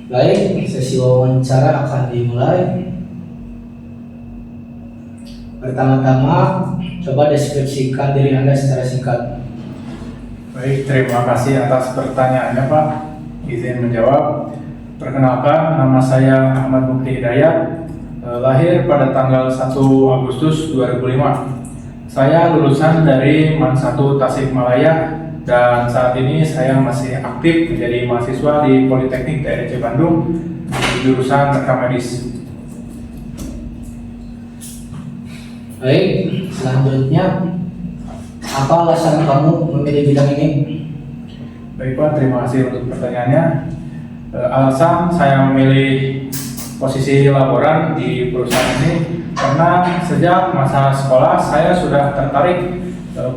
Baik, sesi wawancara akan dimulai. Pertama-tama, coba deskripsikan diri Anda secara singkat. Baik, terima kasih atas pertanyaannya Pak. Izin menjawab. Perkenalkan, nama saya Ahmad Mukti Hidayat, lahir pada tanggal 1 Agustus 2005. Saya lulusan dari MAN 1 Tasikmalaya dan saat ini saya masih aktif menjadi mahasiswa di Politeknik TDC Bandung di jurusan rekam medis. Baik, selanjutnya, apa alasan kamu memilih bidang ini? Baik Pak, terima kasih untuk pertanyaannya. Alasan saya memilih posisi laboran di perusahaan ini karena sejak masa sekolah saya sudah tertarik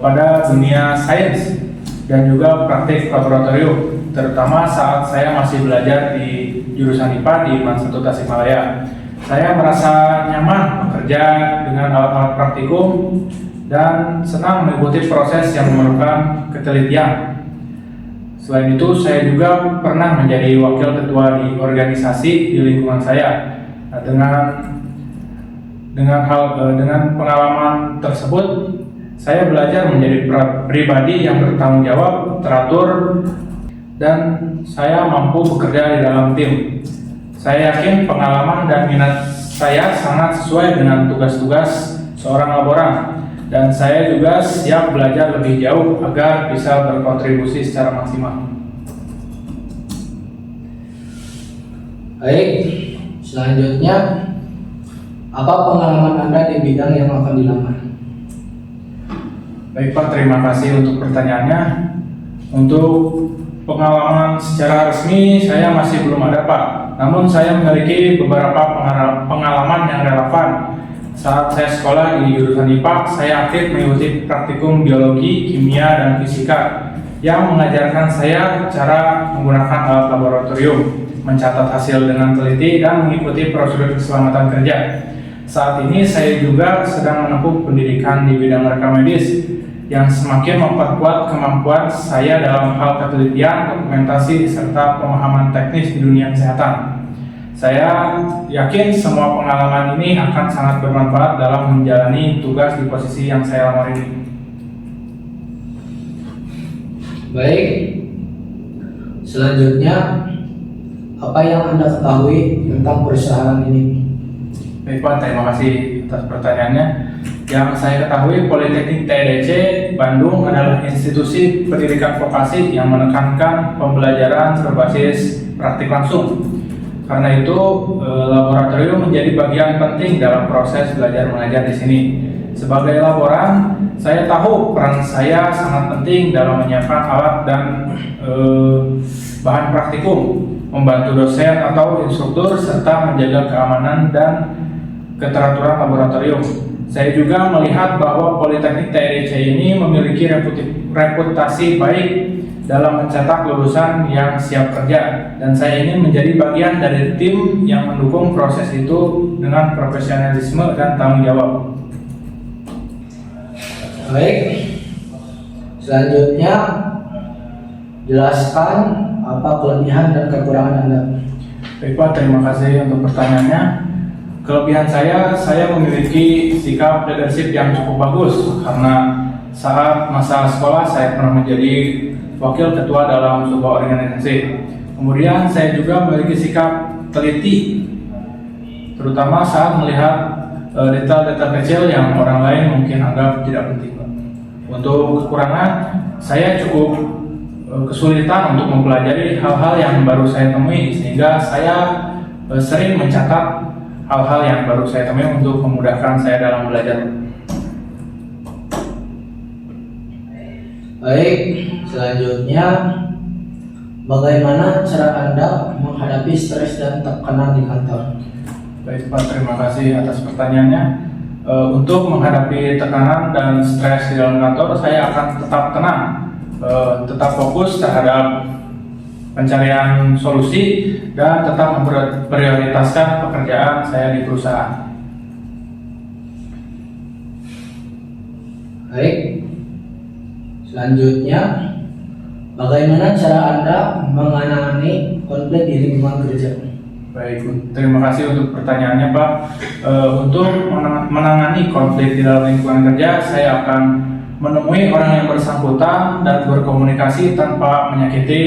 pada dunia sains dan juga praktik laboratorium, terutama saat saya masih belajar di jurusan IPA di MAN 1 Tasikmalaya. Saya merasa nyaman bekerja dengan alat-alat praktikum dan senang mengikuti proses yang memerlukan ketelitian. Selain itu, saya juga pernah menjadi wakil ketua di organisasi di lingkungan saya. Nah, dengan pengalaman tersebut, saya belajar menjadi pribadi yang bertanggung jawab, teratur, dan saya mampu bekerja di dalam tim. Saya yakin pengalaman dan minat saya sangat sesuai dengan tugas-tugas seorang laboran, dan saya juga siap belajar lebih jauh agar bisa berkontribusi secara maksimal. Baik, selanjutnya, apa pengalaman Anda di bidang yang akan dilamar? Baik Pak, terima kasih untuk pertanyaannya. Untuk pengalaman secara resmi saya masih belum ada Pak, namun saya memiliki beberapa pengalaman yang relevan. Saat saya sekolah di jurusan IPA, saya aktif mengikuti praktikum biologi, kimia, dan fisika yang mengajarkan saya cara menggunakan alat laboratorium, mencatat hasil dengan teliti, dan mengikuti prosedur keselamatan kerja. Saat ini saya juga sedang menempuh pendidikan di bidang rekam medis yang semakin memperkuat kemampuan saya dalam hal ketelitian, dokumentasi, serta pemahaman teknis di dunia kesehatan. Saya yakin semua pengalaman ini akan sangat bermanfaat dalam menjalani tugas di posisi yang saya lamar ini. Baik, selanjutnya, apa yang Anda ketahui tentang perusahaan ini? Baik Pak, terima kasih atas pertanyaannya. Yang saya ketahui, Politeknik TDC Bandung adalah institusi pendidikan vokasi yang menekankan pembelajaran berbasis praktik langsung. Karena itu, laboratorium menjadi bagian penting dalam proses belajar mengajar di sini. Sebagai laboran, saya tahu peran saya sangat penting dalam menyiapkan alat dan bahan praktikum, membantu dosen atau instruktur, serta menjaga keamanan dan keteraturan laboratorium. Saya juga melihat bahwa Politeknik TDC ini memiliki reputasi baik dalam mencetak lulusan yang siap kerja, dan saya ingin menjadi bagian dari tim yang mendukung proses itu dengan profesionalisme dan tanggung jawab. Baik, selanjutnya, jelaskan apa kelebihan dan kekurangan Anda. Baik Pak, terima kasih untuk pertanyaannya. Kelebihan saya memiliki sikap leadership yang cukup bagus karena saat masa sekolah saya pernah menjadi wakil ketua dalam sebuah organisasi. Kemudian saya juga memiliki sikap teliti, terutama saat melihat detail-detail kecil yang orang lain mungkin anggap tidak penting. Untuk kekurangan, saya cukup kesulitan untuk mempelajari hal-hal yang baru saya temui, sehingga saya sering mencatat hal-hal yang baru saya temui untuk memudahkan saya dalam belajar. Baik, selanjutnya, bagaimana cara Anda menghadapi stres dan tekanan di kantor? Baik Pak, terima kasih atas pertanyaannya. Untuk menghadapi tekanan dan stres di dalam kantor, saya akan tetap tenang, tetap fokus terhadap pencarian solusi, dan tetap memprioritaskan pekerjaan saya di perusahaan. Baik, selanjutnya, Bagaimana cara Anda menangani konflik di lingkungan kerja? Baik, terima kasih untuk pertanyaannya Pak. Untuk menangani konflik di dalam lingkungan kerja, saya akan menemui orang yang bersangkutan dan berkomunikasi tanpa menyakiti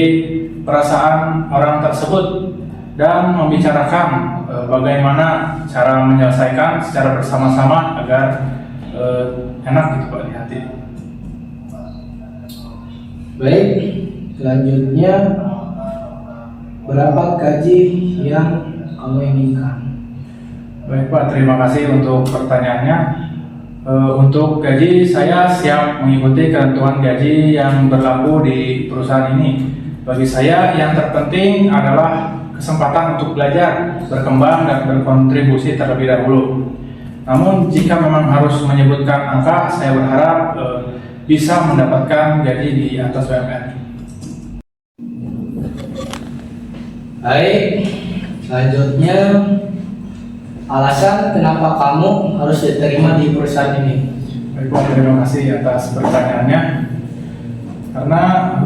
perasaan orang tersebut dan membicarakan bagaimana cara menyelesaikan secara bersama-sama agar enak gitu Pak di hati. Baik, selanjutnya berapa gaji yang kamu inginkan? Baik Pak, terima kasih untuk pertanyaannya. Untuk gaji, saya siap mengikuti ketentuan gaji yang berlaku di perusahaan ini. Bagi saya yang terpenting adalah kesempatan untuk belajar, berkembang, dan berkontribusi terlebih dahulu. Namun jika memang harus menyebutkan angka, saya berharap bisa mendapatkan gaji di atas UMR. Baik, selanjutnya alasan kenapa kamu harus diterima di perusahaan ini? Baik Pak, terima kasih atas pertanyaannya. Karena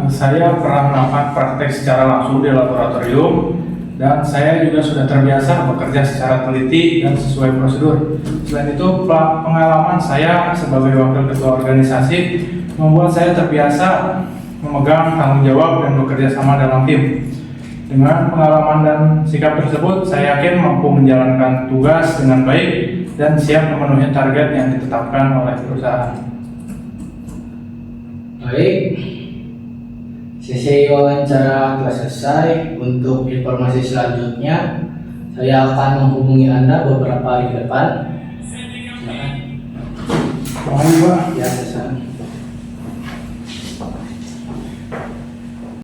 saya pernah melakukan praktek secara langsung di laboratorium dan saya juga sudah terbiasa bekerja secara teliti dan sesuai prosedur. Selain itu, pengalaman saya sebagai wakil ketua organisasi membuat saya terbiasa memegang tanggung jawab dan bekerja sama dalam tim. Dengan pengalaman dan sikap tersebut, saya yakin mampu menjalankan tugas dengan baik dan siap memenuhi target yang ditetapkan oleh perusahaan. Baik, sesi wawancara telah selesai. Untuk informasi selanjutnya, saya akan menghubungi Anda beberapa hari ke depan. Silakan. Terima kasih Pak. Ya, selesai.